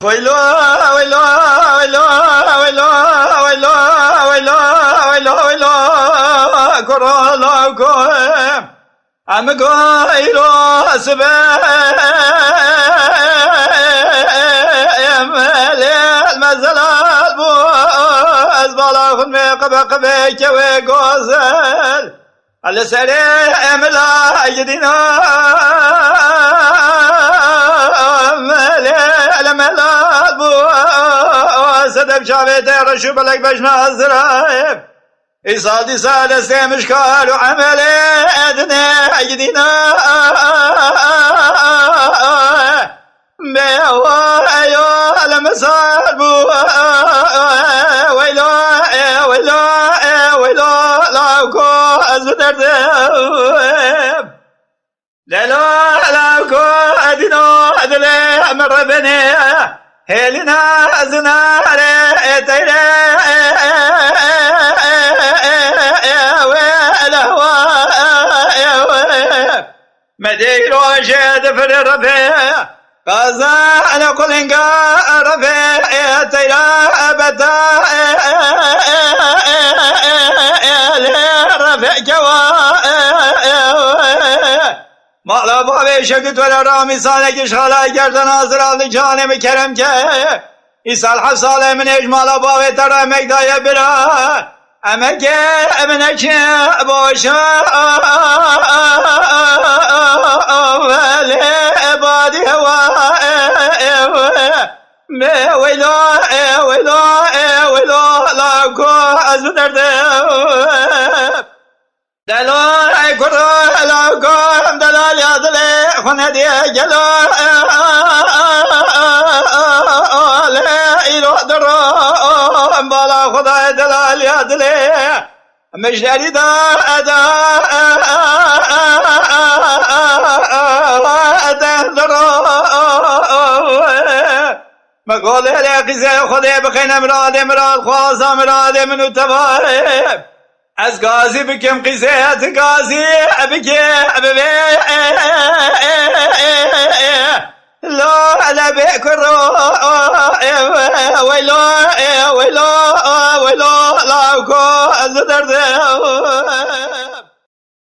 ويلو ويلو ويلو ويلو ويلو ويلو ويلو ويلو كورونا كوم عم قايلو سبام المزلال بوز بالا خدمي قبي كوي قوزل على سريع ملا يدينا سدب شافيت رشو بلك بشنا الزرايب إيصال دي سالة سيمش كالو عملي أدنى أجدنا بيوا أيو المسال بو ويلو ويلو ويلو لاوكو أزدر ديب ليلو لاوكو أدنو أدلي أمر بني هلنا زنارة تيرة مديرو شاد في الرفيع قازا على كل انقا رفيع تيرة أبدا رفيع كوا مالا بابي شكت ولا رامي صالح شغالة گردن حاضر aldı canımı kerem ke İsal hafsale min ecmala bابي ترى مقدايا برا أمك ابنك بوشا والعبادي هوا ويلو ويلو ويلو لاكو أزدر دلال كرو لاكو دلال يادلي خندي جلو لا إله درو بالا خداي دلال يادلي مجدري دا أدا درو مقول لي قزي خدي بخين مراد خوازا مراد منو تبارب از غازی بکم قیزت غازی بکم لا لا بكرو ويلو ويلو ويلو لا كو ازدر